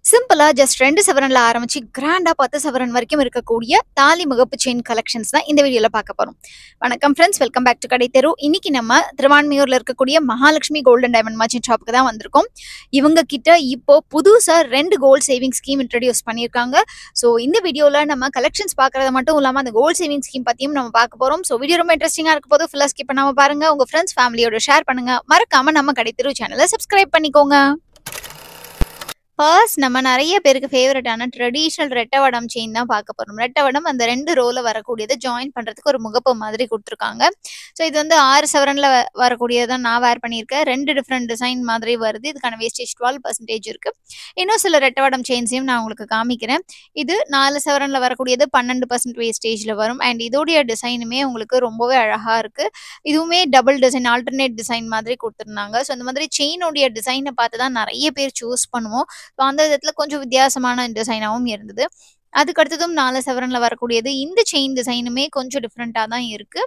சிம்பிளா ஜஸ்ட் 2 சவரன்ல ஆரம்பிச்சு கிராண்டா 10 சவரன் வரைக்கும் இருக்கக்கூடிய தாலி முகப்பு செயின் கலெக்ஷன்ஸ் தான் இந்த வீடியோல பார்க்க போறோம். வணக்கம் ஃப்ரெண்ட்ஸ், வெல்கம் பேக் டு கடை தெரு. இன்னைக்கு நம்ம திருவான்மியூர்ல இருக்கக்கூடிய மகாலட்சுமி கோல்டன் டைமண்ட் மர்ச்சன்ட் ஷாப்புக்கு தான் வந்திருக்கோம். இவங்க கிட்ட இப்போ புதுசா 2 கோல்ட் சேவிங் ஸ்கீம் இன்ட்ரோடியூஸ் பண்ணியிருக்காங்க. ஸோ இந்த வீடியோல நம்ம கலெக்ஷன்ஸ் பார்க்கறது மட்டும் இல்லாம அந்த கோல்ட் சேவிங் ஸ்கீம் பத்தியும் நம்ம பார்க்க போறோம். ஸோ வீடியோ ரொம்ப இன்ட்ரெஸ்டிங்கா இருக்க போது ஃபுல்லா ஸ்கிப் பண்ணாம பாருங்க. உங்க ஃப்ரெண்ட்ஸ் ஃபேமிலியோட ஷேர் பண்ணுங்க. மறக்காம நம்ம கடை தெரு சேனலை சப்ஸ்கிரைப் பண்ணிக்கோங்க. ஃபர்ஸ்ட் நம்ம நெறைய பேருக்கு ஃபேவரட்டான ட்ரெடிஷனல் ரெட்டை வடம் செயின் தான் பார்க்க போறோம். ரெட்டை வடம் அந்த 2 ரோல வரக்கூடியது ஜாயின் பண்றதுக்கு ஒரு முகப்பு மாதிரி குடுத்துருக்காங்க. ஸோ இது வந்து 6 சவரன்ல வரக்கூடியது தான் நான் வேர் பண்ணியிருக்கேன். 2 டிஃப்ரெண்ட் டிசைன் மாதிரி வருது. இதுக்கான வேஸ்டேஜ் 12% இருக்கு. இன்னும் சில ரெட்டை வடம் செயின்ஸையும் நான் உங்களுக்கு காமிக்கிறேன். இது 4 சவரன்ல வரக்கூடியது 12% வேஸ்டேஜ்ல வரும். அண்ட் இதோடைய டிசைனுமே உங்களுக்கு ரொம்பவே அழகா இருக்கு. இதுவுமே டபுள் டிசைன், ஆல்டர்னேட் டிசைன் மாதிரி குடுத்துருந்தாங்க. ஸோ இந்த மாதிரி செயினுடைய டிசைனை பார்த்து தான் நெறைய பேர் சூஸ் பண்ணுவோம். ஸோ அந்த விதத்துல கொஞ்சம் வித்தியாசமான டிசைனாவும் இருந்தது. அதுக்கடுத்ததும் 4 சவரன்ல வரக்கூடியது. இந்த செயின் டிசைனுமே கொஞ்சம் டிஃப்ரெண்ட்டா தான் இருக்கு.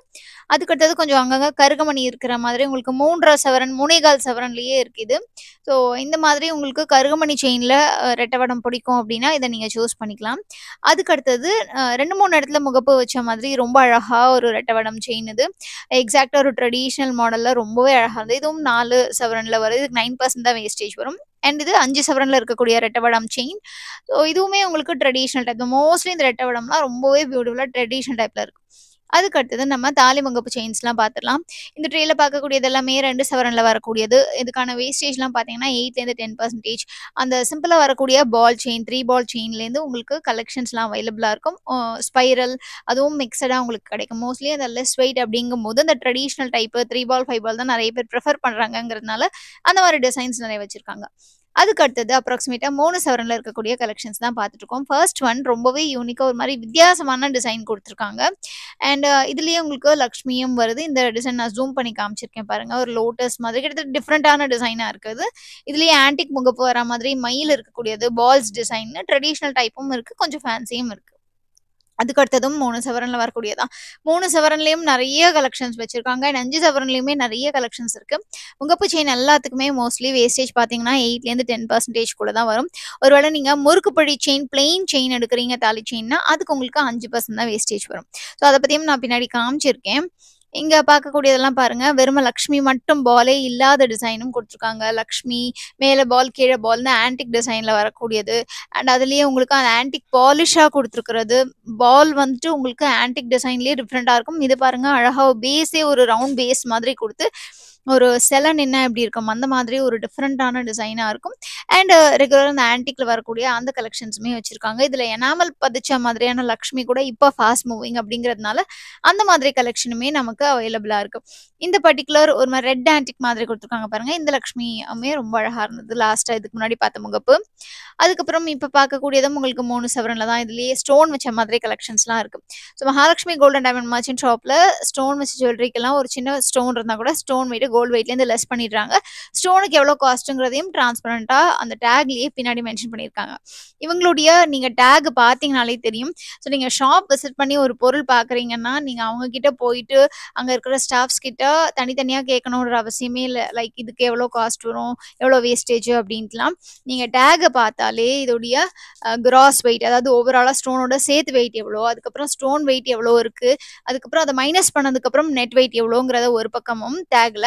அதுக்கடுத்தது கொஞ்சம் அங்கங்க கருகமணி இருக்கிற மாதிரி உங்களுக்கு 3.5 சவரன், 3.25 சவரன்லயே இருக்கு இது. ஸோ இந்த மாதிரி உங்களுக்கு கருகமணி செயின்ல ரெட்டை வடம் பிடிக்கும் அப்படின்னா இதை நீங்க சூஸ் பண்ணிக்கலாம். அதுக்கடுத்தது 2, 3 இடத்துல முகப்பு வச்ச மாதிரி ரொம்ப அழகா ஒரு ரெட்டை வடம் செயின் இது. எக்ஸாக்ட்டா ஒரு ட்ரெடிஷனல் மாடல்ல ரொம்பவே அழகா இருந்தது. இதுவும் 4 சவரன்ல வருது. இதுக்கு 9% தான் வேஸ்டேஜ் வரும். அண்ட் இது 5 சவரன்ல இருக்கக்கூடிய ரெட்டை வடம் செயின். ஸோ இதுவுமே உங்களுக்கு ட்ரெடிஷனல் டைப். மோஸ்ட்லி இந்த ரெட்டை வடம்லாம் ரொம்பவே பியூட்டிஃபுல்லா ட்ரெடிஷனல் டைப்ல இருக்கும். அதுக்கடுத்தது நம்ம தாலி முகப்பு செயின்ஸ்லாம் பார்த்துடலாம். இந்த ட்ரேல பார்க்கக்கூடியது எல்லாமே 2 சவரன்ல வரக்கூடியது. இதுக்கான வேஸ்டேஜ்லாம் பார்த்தீங்கன்னா 8லேருந்து 10%. அந்த சிம்பிளா வரக்கூடிய பால் செயின், 3 பால் செயின்லேருந்து உங்களுக்கு கலெக்ஷன்ஸ்லாம் அவைலபிளா இருக்கும். ஸ்பைரல் அதுவும் மிக்ஸடா உங்களுக்கு கிடைக்கும். மோஸ்ட்லி அந்த லெஸ் வெயிட் அப்படிங்கும்போது அந்த ட்ரெடிஷனல் டைப்பு 3 பால், 5 பால் தான் நெறைய பேர் ப்ரிஃபர் பண்றாங்கங்கிறதுனால அந்த மாதிரி டிசைன்ஸ் நெறைய வச்சிருக்காங்க. அதுக்கடுத்தது அப்ராக்ஸிமேட்டா 3 சவரன்ல இருக்கக்கூடிய கலெக்ஷன்ஸ் தான் பார்த்துட்டு இருக்கோம். ஃபர்ஸ்ட் ஒன் ரொம்பவே யூனிக்கா ஒரு மாரி வித்தியாசமான டிசைன் குடுத்துருக்காங்க. அண்ட் இதுலயே உங்களுக்கு லக்ஷ்மியும் வருது. இந்த டிசைன் நான் ஜூம் பண்ணி காமிச்சிருக்கேன் பாருங்க. ஒரு லோட்டஸ் மாதிரி கிட்டத்தட்ட டிஃப்ரெண்டான டிசைனா இருக்குது. இதுலயே ஆன்டிக் முகப்பு வர மாதிரி மயில் இருக்கக்கூடியது, பால்ஸ் டிசைன், ட்ரெடிஷனல் டைப்பும் இருக்கு, கொஞ்சம் ஃபேன்சியும் இருக்கு. அதுக்கடுத்ததும் 3 சவரன்ல வரக்கூடியதான். 3 சவரன்லயும் நெறைய கலெக்ஷன்ஸ் வச்சிருக்காங்க. அண்ட் 5 சவரன்லயுமே நெறைய கலெக்ஷன்ஸ் இருக்கு. முகப்பு செயின் எல்லாத்துக்குமே மோஸ்ட்லி வேஸ்டேஜ் பார்த்தீங்கன்னா 8லேருந்து 10% கூட தான் வரும். ஒருவேளை நீங்க முறுக்குப்படி செயின், பிளெயின் செயின் எடுக்குறீங்க தாலி செயின்னா, அதுக்கு உங்களுக்கு 5% தான் வேஸ்டேஜ் வரும். ஸோ அத பத்தியும் நான் பின்னாடி காமிச்சிருக்கேன். இங்க பார்க்கக்கூடியதெல்லாம் பாருங்க. வெறும லக்ஷ்மி மட்டும் பாலே இல்லாத டிசைனும் குடுத்துருக்காங்க. லக்ஷ்மி மேல பால், கீழ பால்னு ஆன்டிக் டிசைன்ல வரக்கூடியது. அண்ட் அதுலயே உங்களுக்கு அந்த ஆன்டிக் பாலிஷா குடுத்துருக்கிறது. பால் வந்துட்டு உங்களுக்கு ஆன்டிக் டிசைன்லயே டிஃப்ரெண்டா இருக்கும். இது பாருங்க அழகா பேஸே ஒரு ரவுண்ட் பேஸ் மாதிரி குடுத்து, ஒரு சிலை நின்னா எப்படி இருக்கும், அந்த மாதிரி ஒரு டிஃப்ரெண்டான டிசைனா இருக்கும். அண்ட் ரெகுலரா இந்த ஆன்டிக்ல வரக்கூடிய அந்த கலெக்ஷன்ஸுமே வச்சிருக்காங்க. இதுல எனாமல் பதிச்ச மாதிரியான லக்ஷ்மி கூட இப்ப ஃபாஸ்ட் மூவிங் அப்படிங்கிறதுனால அந்த மாதிரி கலெக்ஷனுமே நமக்கு அவைலபிளா இருக்கு. இந்த பர்ட்டிகுலர் ஒரு மாரி ரெட் ஆன்டிக் மாதிரி குடுத்துருக்காங்க பாருங்க. இந்த லக்ஷ்மியுமே ரொம்ப அழகா இருந்தது. லாஸ்ட்டா இதுக்கு முன்னாடி பார்த்த முகப்பு. அதுக்கப்புறம் இப்ப பார்க்கக்கூடியதும் உங்களுக்கு 3 சவரன்ல தான். இதுலயே ஸ்டோன் வச்ச மாதிரி கலெக்ஷன்ஸ்லாம் இருக்கு. So Mahalakshmi golden diamond merchant ஷாப்ல ஸ்டோன் வச்ச ஜுவல்லரிக்கெல்லாம் ஒரு சின்ன ஸ்டோன் இருந்தா கூட ஸ்டோன் வெயிட் கோல்டு வெயிட்லேருந்து லெஸ் பண்ணிடுறாங்க. ஸ்டோனுக்கு எவ்வளோ காஸ்ட்டுங்கிறதையும் டிரான்ஸ்பரண்டா அந்த டேக்லயே பின்னாடி மென்ஷன் பண்ணியிருக்காங்க. இவங்களுடைய நீங்க டேக் பார்த்தீங்கனாலே தெரியும். ஸோ நீங்க ஷாப் விசிட் பண்ணி ஒரு பொருள் பார்க்குறீங்கன்னா, நீங்க அவங்க கிட்ட போயிட்டு அங்க இருக்கிற ஸ்டாஃப்ஸ் கிட்ட தனித்தனியா கேட்கணுன்ற அவசியமே இல்ல. லைக் இதுக்கு எவ்வளோ காஸ்ட் வரும், எவ்வளோ வேஸ்டேஜ் அப்படின்ட்டுலாம். நீங்க டேக்க பார்த்தாலே இதோடைய கிராஸ் வெயிட், அதாவது ஓவராலா ஸ்டோனோட சேர்த்து வெயிட் எவ்வளோ, அதுக்கப்புறம் ஸ்டோன் வெயிட் எவ்வளோ இருக்கு, அதுக்கப்புறம் அத மைனஸ் பண்ணதுக்கப்புறம் நெட் வெயிட் எவ்வளோங்கிறத ஒரு பக்கமும் டேக்ல,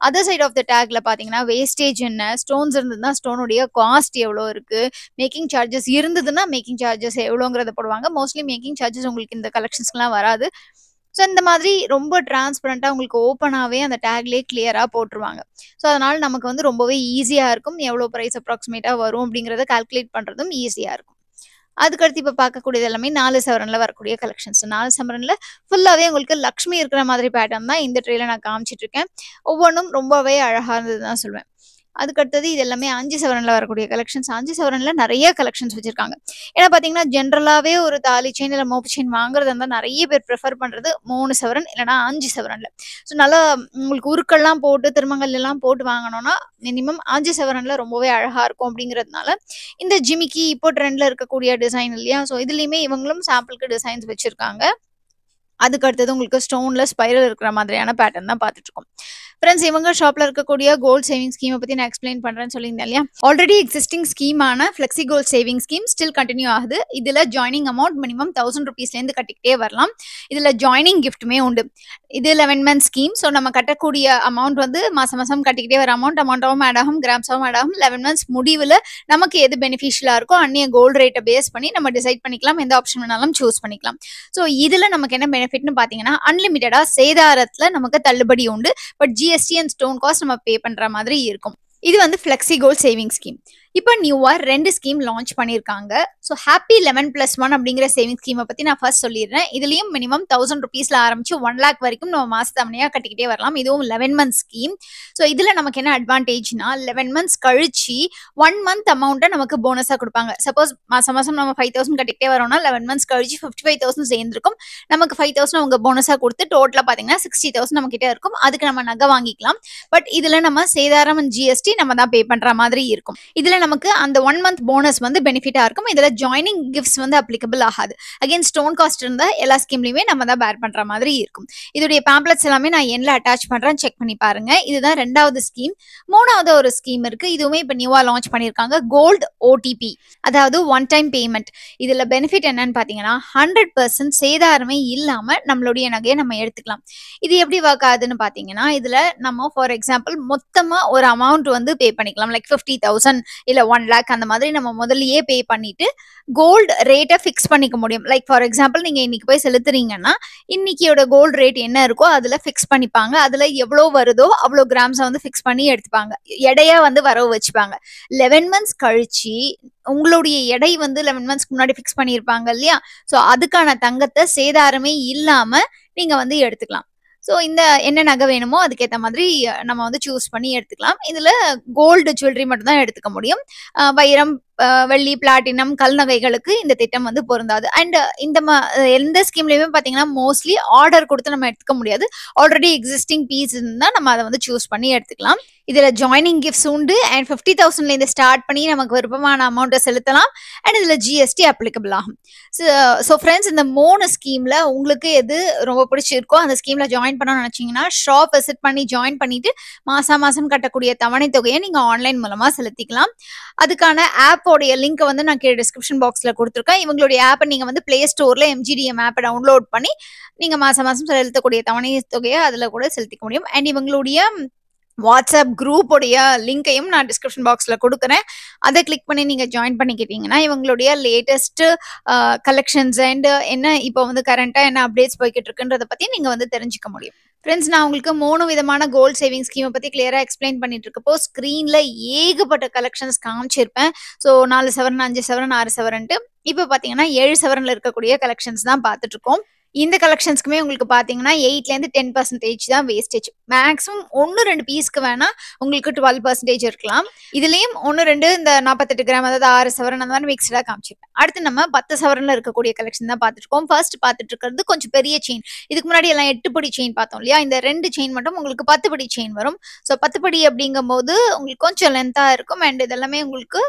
அதர் சைட் ஆஃப் த டேக்ல பார்த்தீங்கன்னா வேஸ்டேஜ் என்ன, ஸ்டோன்ஸ் இருந்ததுன்னா ஸ்டோனுடைய காஸ்ட் எவ்வளோ இருக்கு, மேக்கிங் சார்ஜஸ் இருந்ததுன்னா மேக்கிங் சார்ஜஸ் எவ்வளோங்கிறத போடுவாங்க. மோஸ்ட்லி மேக்கிங் சார்ஜஸ் உங்களுக்கு இந்த கலெக்ஷன்ஸ்க்குலாம் வராது. ஸோ இந்த மாதிரி ரொம்ப டிரான்ஸ்பரண்டா உங்களுக்கு ஓப்பனாவே அந்த டேக்லயே கிளியரா போட்டுருவாங்க. ஸோ அதனால நமக்கு வந்து ரொம்பவே ஈஸியா இருக்கும். எவ்வளோ பிரைஸ் அப்ராக்ஸிமேட்டா வரும் அப்படிங்கிறத கால்குலேட் பண்றதும் ஈஸியா இருக்கும். அதுக்கடுத்து இப்ப பார்க்கக்கூடியது எல்லாமே 4 சவரன்ல வரக்கூடிய கலெக்ஷன்ஸ். 4 சவரன்ல ஃபுல்லாவே உங்களுக்கு லக்ஷ்மி இருக்கிற மாதிரி பேட்டர்ன் தான் இந்த ட்ரேல நான் காமிச்சிட்டு இருக்கேன். ஒவ்வொன்னும் ரொம்பவே அழகா இருந்ததுன்னு தான் சொல்வேன். அதுக்கடுத்தது இது எல்லாமே 5 சவரன்ல வரக்கூடிய கலெக்ஷன்ஸ். 5 சவரன்ல நெறைய கலெக்ஷன்ஸ் வச்சிருக்காங்க. ஏன்னா பார்த்தீங்கன்னா, ஜென்ரலாவே ஒரு தாலி செயின் இல்ல மோப்பு செயின் வாங்குறதா இருந்தா நெறைய பேர் ப்ரிஃபர் பண்றது 3 சவரன் இல்லன்னா 5 சவரன்ல. ஸோ நல்லா உங்களுக்கு உருக்கள்லாம் போட்டு, திருமங்கல் எல்லாம் போட்டு வாங்கணும்னா, மினிமம் 5 சவரன்ல ரொம்பவே அழகா இருக்கும் அப்படிங்கிறதுனால, இந்த ஜிமிக்கி இப்போ ட்ரெண்ட்ல இருக்கக்கூடிய டிசைன் இல்லையா? ஸோ இதுலயுமே இவங்களும் சாம்பிளுக்கு டிசைன்ஸ் வச்சிருக்காங்க. அதுக்கு அடுத்தது உங்களுக்கு ஸ்டோன்ல ஸ்பைரல் இருக்கிற மாதிரியான பேட்டர்ன் தான் பார்த்துட்டு இருக்கோம். ஃப்ரெண்ட்ஸ், இவங்க ஷாப்ல இருக்கக்கூடிய கோல்ட் சேவிங் ஸ்கீமை பத்தி நான் எக்ஸ்பிளைன் பண்றேன்னு சொல்லியிருந்தேன் இல்லையா? ஆல்ரெடி எக்ஸிஸ்டிங் ஸ்கீமான flexi gold saving scheme still continue ஆகுது. இதுல ஜாயினிங் அமௌண்ட் மினிமம் 1000 rupeesல இருந்து கட்டிக்கிட்டே வரலாம். இதுல ஜாயினிங் கிஃப்ட்டுமே உண்டு. இது 11 month ஸ்கீம். ஸோ நம்ம கட்டக்கூடிய அமௌண்ட் வந்து மாசம் மாசம் கட்டிக்கிட்டே வர அமௌண்டாகவும் ஆட் ஆகும், கிராம்ஸாகவும் ஆட் ஆகும். 11 months முடிவில் நமக்கு எது பெனிஃபிஷியலா இருக்கோ அந்நிய கோல்டு ரேட்டை பேஸ் பண்ணி நம்ம டிசைட் பண்ணிக்கலாம். எந்த ஆப்ஷன் வேணாலும் சூஸ் பண்ணிக்கலாம். ஸோ இதுல நமக்கு என்ன பெனிஃபிட்னு பாத்தீங்கன்னா, அன்லிமிட்டடா சேதாரத்துல நமக்கு தள்ளுபடி உண்டு. But GST and stone cost நம்ம பே பண்ற மாதிரி இருக்கும். இது வந்து ஃபிளெக்ஸி கோல்ட் சேவிங் ஸ்கீம். இப்போ நியூவா 2 ஸ்கீம் லான்ச் பண்ணியிருக்காங்க. ஸோ ஹாப்பி 11+1 அப்படிங்கிற சேவிங் ஸ்கீமை பத்தி நான் ஃபர்ஸ்ட் சொல்லிடுறேன். இதுலயும் மினிமம் 1000 rupeesல ஆரம்பிச்சு 1 lakh வரைக்கும் நம்ம மாசத்தவணையா கட்டிக்கிட்டே வரலாம். இதுவும் 11 month ஸ்கீம். ஸோ இதுல நமக்கு என்ன அட்வான்டேஜ்னா, 11 months கழிச்சு 1 month அமௌண்ட்டை நமக்கு போனஸா கொடுப்பாங்க. சப்போஸ் மாசம் மாசம் நம்ம 5000 கட்டிக்கிட்டே வரோம்னா 11 months கழிச்சு 55,000 சேர்ந்திருக்கும். நமக்கு 5,000 அவங்க போனஸா கொடுத்து டோட்டலா பாத்தீங்கன்னா 60,000 நம்ம கிட்ட இருக்கும். அதுக்கு நம்ம நகை வாங்கிக்கலாம். பட் இதுல நம்ம சேதாரம் ஜிஎஸ்டி நம்ம தான் பே பண்ற மாதிரி இருக்கும். இதுல நமக்கு அந்த 1 month போனஸ் வந்து பெனிஃபிட்டா இருக்கும். இதுல ஜாயினிங் கிஃப்ட்ஸ் வந்து அப்ளிகபிள் ஆகாது. அகைன் ஸ்டோன் காஸ்ட் இருந்தா எல்லா ஸ்கீம்லயுமே நம்ம தான் பேர் பண்ற மாதிரி இருக்கும். இதோடைய பேம்ப்ளெட்ஸ் எல்லாமே நான் எண்ட்ல அட்டாச் பண்றேன், செக் பண்ணி பாருங்க. இதுதான் 2வது ஸ்கீம். 3வது ஒரு ஸ்கீம் இருக்கு. இதுவுமே இப்ப நியூவா லான்ச் பண்ணிருக்காங்க, கோல்டு ஓடிபி, அதாவது ஒன் டைம் பேமெண்ட். இதுல பெனிஃபிட் என்னன்னு பாத்தீங்கன்னா, 100% சேதாரமே இல்லாம நம்மளுடைய நகையை நம்ம எடுத்துக்கலாம். இது எப்படி ஒர்க் ஆகுதுன்னு பாத்தீங்கன்னா, இதுல நம்ம ஃபார் எக்ஸாம்பிள் மொத்தமா ஒரு அமௌண்ட் வந்து பே பண்ணிக்கலாம். லைக் 50,000 இல்ல 1 lakh அந்த மாதிரி நம்ம முதல்லயே பே பண்ணிட்டு கோல்டு ரேட்டை ஃபிக்ஸ் பண்ணிக்க முடியும். லைக் ஃபார் எக்ஸாம்பிள் நீங்க இன்னைக்கு போய் செலுத்துறீங்கன்னா, இன்னைக்கியோட கோல்டு ரேட் என்ன இருக்கோ அதுல ஃபிக்ஸ் பண்ணிப்பாங்க. அதுல எவ்வளவு வருதோ அவ்வளவு கிராம்ஸை வந்து ஃபிக்ஸ் பண்ணி எடுத்துப்பாங்க. எடையா வந்து வரவு வச்சுப்பாங்க. 11 months கழிச்சு உங்களுடைய எடை வந்து 11 monthsக்கு முன்னாடி ஃபிக்ஸ் பண்ணியிருப்பாங்க இல்லையா? ஸோ அதுக்கான தங்கத்தை சேதாரமே இல்லாம நீங்க வந்து எடுத்துக்கலாம். ஸோ இந்த என்ன நகை வேணுமோ அதுக்கேற்ற மாதிரி நம்ம வந்து சூஸ் பண்ணி எடுத்துக்கலாம். இதுல கோல்டு ஜுவல்லரி மட்டும் தான் எடுத்துக்க முடியும். வைரம், வெள்ளி, பிளாட்டினம், கல் நகைகளுக்கு இந்த திட்டம் வந்து பொருந்தாது. அண்ட் இந்த எந்த ஸ்கீம்லயுமே பாத்தீங்கன்னா மோஸ்ட்லி ஆர்டர் கொடுத்து நம்ம எடுத்துக்க முடியாது. ஆல்ரெடி எக்ஸிஸ்டிங் பீஸ் இருந்தா நம்ம அதை வந்து சூஸ் பண்ணி எடுத்துக்கலாம். இதுல ஜாயினிங் கிஃப்ட்ஸ் உண்டு. அண்ட் 50,000ல இருந்து ஸ்டார்ட் பண்ணி நமக்கு விருப்பமான அமௌண்ட்டை செலுத்தலாம். அண்ட் இதுல ஜிஎஸ்டி அப்ளிகபிள் ஆகும். ஸோ ஃப்ரெண்ட்ஸ், இந்த 3 ஸ்கீம்ல உங்களுக்கு எது ரொம்ப பிடிச்சிருக்கோ அந்த ஸ்கீம்ல ஜாயின் பண்ணணும்னு நினைச்சீங்கன்னா, ஷாப் விசிட் பண்ணி ஜாயின் பண்ணிட்டு மாசம் கட்டக்கூடிய தவணை தொகையை நீங்க ஆன்லைன் மூலமா செலுத்திக்கலாம். அதுக்கான ஆப்போடைய லிங்க் வந்து நான் கீழே டிஸ்கிரிப்ஷன் பாக்ஸ்ல கொடுத்துருக்கேன். இவங்களுடைய ஆப்பை நீங்க வந்து பிளே ஸ்டோர்ல எம்ஜிடிஎம் ஆப்பை டவுன்லோட் பண்ணி நீங்க மாசம் செலுத்தக்கூடிய தவணை தொகையை அதுல கூட செலுத்திக்க முடியும். அண்ட் இவங்களுடைய வாட்ஸ்அப் குரூப் உடைய லிங்கையும் நான் டிஸ்கிரிப்ஷன் பாக்ஸ்ல கொடுக்குறேன். அதை கிளிக் பண்ணி நீங்க ஜாயின் பண்ணிக்கிட்டீங்கன்னா இவங்களுடைய லேட்டஸ்ட் கலெக்ஷன்ஸ் அண்ட் என்ன இப்போ வந்து கரண்டா என்ன அப்டேட்ஸ் போய்கிட்டு இருக்குன்றத பத்தி நீங்க வந்து தெரிஞ்சுக்க முடியும். ஃப்ரெண்ட்ஸ், நான் உங்களுக்கு 3 விதமான கோல்ட் சேவிங் ஸ்கீமை பத்தி கிளியரா எக்ஸ்பிளைன் பண்ணிட்டு இருக்கப்போ ஸ்கிரீன்ல ஏகப்பட்ட கலெக்ஷன்ஸ் காமிச்சிருப்பேன். ஸோ 4 சவரன், 5 சவரன், 6 சவரன்ட்டு இப்போ பாத்தீங்கன்னா 7 சவரன்ல இருக்கக்கூடிய கலெக்ஷன்ஸ் தான் பார்த்துட்டு இருக்கோம். இந்த கலெக்ஷன்ஸ்க்குமே உங்களுக்கு பாத்தீங்கன்னா 8லேருந்து 10% தான் வேஸ்டேஜ். மேக்ஸிமம் 1-2 பீஸ்க்கு வேணா உங்களுக்கு 12% இருக்கலாம். இதுலயும் 1-2 இந்த 48 கிராம், அதாவது 6 சவரன் அந்த மாதிரி மிக்ஸ்டா காமிச்சிருப்பேன். அடுத்து நம்ம 10 சவரன்ல இருக்கக்கூடிய கலெக்ஷன் தான் பார்த்துட்டு இருக்கோம். ஃபர்ஸ்ட் பார்த்துட்டு இருக்கிறது கொஞ்சம் பெரிய செயின். இதுக்கு முன்னாடி எல்லாம் 8 படி செயின் பார்த்தோம் இல்லையா? இந்த 2 செயின் மட்டும் உங்களுக்கு 10 படி செயின் வரும். ஸோ 10 படி அப்படிங்கும் போது உங்களுக்கு கொஞ்சம் லென்த்தா இருக்கும். அண்ட் இதெல்லாமே உங்களுக்கு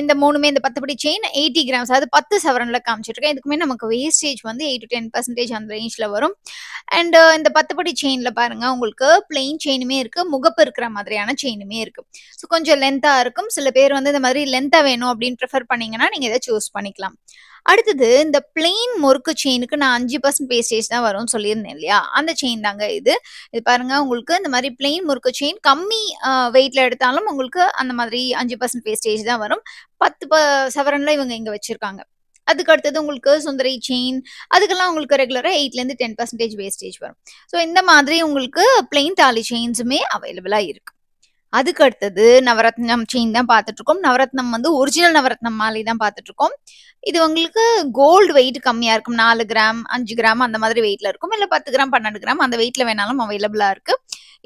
இந்த 3மே இந்த 10 படி செயின் 80 கிராம்ஸ், அதாவது 10 சவரன்ல காமிச்சிருக்கேன். இதுக்குமே நமக்கு வேஸ்டேஜ் வந்து 8-10% அந்த ரேஞ்ச்ல வரும். அண்ட் இந்த 10 படி செயின்ல பாருங்க, உங்களுக்கு பிளெயின் செயினுமே இருக்கு, முகப்பு இருக்கிற மாதிரியான செயினுமே இருக்கு. ஸோ கொஞ்சம் லென்த்தா இருக்கும். சில பேர் வந்து இந்த மாதிரி லென்த்தா வேணும் அப்படின்னு ப்ரிஃபர் பண்ணீங்கன்னா நீங்க இதை சூஸ் பண்ணிக்கலாம். அடுத்தது இந்த பிளெயின் முறுக்கு செயினுக்கு நான் 5% வேஸ்டேஜ் தான் வரும்னு சொல்லியிருந்தேன் இல்லையா? அந்த செயின் தாங்க இது. இது பாருங்க, உங்களுக்கு இந்த மாதிரி பிளெயின் முறுக்கு செயின் கம்மி வெயிட்ல எடுத்தாலும் உங்களுக்கு அந்த மாதிரி 5% வேஸ்டேஜ் தான் வரும். 10 சவரன்ல இவங்க இங்க வச்சிருக்காங்க. அதுக்கு அடுத்தது உங்களுக்கு சுந்தரி செயின், அதுக்கெல்லாம் உங்களுக்கு ரெகுலரா 8லேருந்து 10% வேஸ்டேஜ் வரும். ஸோ இந்த மாதிரி உங்களுக்கு பிளெயின் தாலி செயின்ஸுமே அவைலபிளா இருக்கு. அதுக்கு அடுத்தது நவரத்னம் செயின் தான் பார்த்துட்டு இருக்கோம். நவரத்னம் வந்து ஒரிஜினல் நவரத்னம் மாலை தான் பார்த்துட்டு இருக்கோம். இது உங்களுக்கு கோல்டு வெயிட் கம்மியா இருக்கும். 4 கிராம், 5 கிராம் அந்த மாதிரி வெயிட்ல இருக்கும். இல்ல 10 கிராம், 12 கிராம் அந்த வெயிட்ல வேணாலும் அவைலபிளா இருக்கு.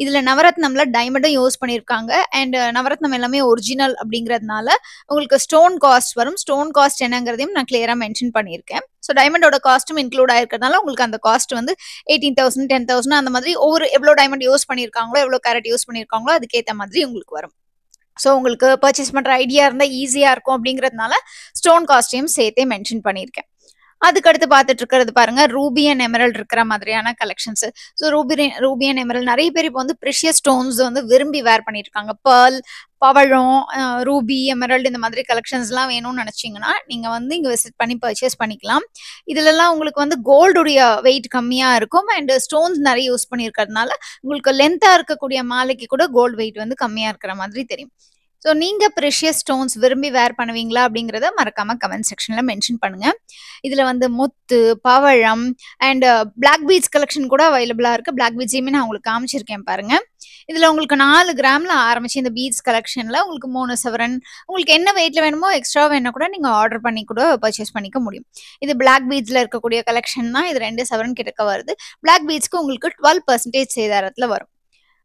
இதுல நவரத்னம்ல டைமண்டும் யூஸ் பண்ணிருக்காங்க. அண்ட் நவரத்னம் எல்லாமே ஒரிஜினல் அப்படிங்கறதுனால உங்களுக்கு ஸ்டோன் காஸ்ட் வரும். ஸ்டோன் காஸ்ட் என்னங்கிறதையும் நான் கிளியரா மென்ஷன் பண்ணியிருக்கேன். ஸோ டைமண்டோட காஸ்ட்டும் இன்க்ளூட் ஆயிருக்கிறதுனால உங்களுக்கு அந்த காஸ்ட் வந்து 18,000, 10,000 அந்த மாதிரி ஒவ்வொரு எவ்வளோ டைமண்ட் யூஸ் பண்ணியிருக்காங்களோ, எவ்வளோ கேரட் யூஸ் பண்ணியிருக்காங்களோ அதுக்கேற்ற மாதிரி உங்களுக்கு வரும். ஸோ உங்களுக்கு பர்ச்சேஸ் பண்ற ஐடியா இருந்தால் ஈஸியா இருக்கும் அப்படிங்கிறதுனால ஸ்டோன் காஸ்டையும் சேர்த்தே மென்ஷன் பண்ணியிருக்கேன். அதுக்கு அடுத்து பார்த்துட்டு இருக்கிறது பாருங்க ரூபி அண்ட் எமரல்ட் இருக்கிற மாதிரியான collections. So Ruby and emerald நிறைய பேர் இப்போ வந்து ப்ரெஷியஸ் ஸ்டோன்ஸ் வந்து விரும்பி வேர் பண்ணிட்டு இருக்காங்க. பேர்ல், பவழம், ரூபி, எமரல்டு இந்த மாதிரி கலெக்ஷன்ஸ்லாம் வேணும்னு நினைச்சீங்கன்னா நீங்க வந்து இங்க விசிட் பண்ணி பர்ச்சேஸ் பண்ணிக்கலாம். இதுலலாம் உங்களுக்கு வந்து கோல்டுடைய வெயிட் கம்மியா இருக்கும் அண்ட் ஸ்டோன்ஸ் நிறைய யூஸ் பண்ணியிருக்கிறதுனால உங்களுக்கு லென்த்தா இருக்கக்கூடிய மாலைக்கு கூட கோல்டு வெயிட் வந்து கம்மியா இருக்கிற மாதிரி தெரியும். ஸோ நீங்க ப்ரெஷியஸ் ஸ்டோன்ஸ் விரும்பி வேர் பண்ணுவீங்களா அப்படிங்கிறத மறக்காம கமெண்ட் செக்ஷன்ல மென்ஷன் பண்ணுங்க. இதுல வந்து முத்து, பவழம் அண்ட் பிளாக் பீட்ஸ் கலெக்ஷன் கூட அவைலபிளா இருக்கு. பிளாக் பீட்ஸையுமே நான் உங்களுக்கு காமிச்சிருக்கேன் பாருங்க. இதுல உங்களுக்கு 4 கிராம்ல ஆரம்பிச்சு இந்த பீட்ஸ் கலெக்ஷன்ல உங்களுக்கு 3 சவரன் உங்களுக்கு என்ன வெயிட்ல வேணுமோ எக்ஸ்ட்ரா வேணா கூட நீங்க ஆர்டர் பண்ணி கூட பர்ச்சேஸ் பண்ணிக்க முடியும். இது பிளாக் பீட்ஸ்ல இருக்கக்கூடிய கலெக்ஷன் தான். இது 2 சவரன் கிட்டக்க வருது. பிளாக் பீட்ஸ்க்கு உங்களுக்கு 12% சேதாரத்துல வரும்.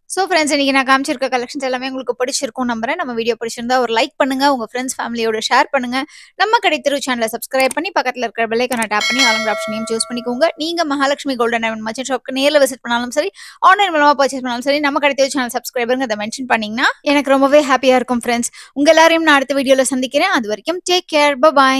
ஸோ ஃப்ரெண்ட்ஸ், இன்னைக்கு நான் காமிச்சிருக்க கலெக்ஷன்ஸ் எல்லாமே உங்களுக்கு பிடிச்சிருக்கும் நம்புறேன். நம்ம வீடியோ பிடிச்சிருந்தா ஒரு லைக் பண்ணுங்க, உங்க ஃப்ரெண்ட்ஸ் ஃபேமிலியோட ஷேர் பண்ணுங்க. நம்ம கடை தெரு சேனலை சப்ஸ்கிரைப் பண்ணி பக்கத்தில் இருக்கிற பெல் ஐகானை டேப் பண்ணி ஆல் ஆப்ஷனையும் சூஸ் பண்ணிக்கோங்க. நீங்க மகாலட்சுமி கோல்டன் டைமண்ட் மர்ச்சன்ட் ஷாப்க்கு நேரில் விசிட் பண்ணாலும் சரி, ஆன்லைன் மூலமா பர்ச்சேஸ் பண்ணாலும் சரி, நம்ம கடை தெரு சேனல் சப்ஸ்கிரைபருங்க அதை மென்ஷன் பண்ணீங்கன்னா எனக்கு ரொம்பவே ஹாப்பியா இருக்கும் ஃப்ரெண்ட்ஸ். உங்க எல்லாரையும் நான் அடுத்த வீடியோல சந்திக்கிறேன். அது வரைக்கும் டேக் கேர், பை.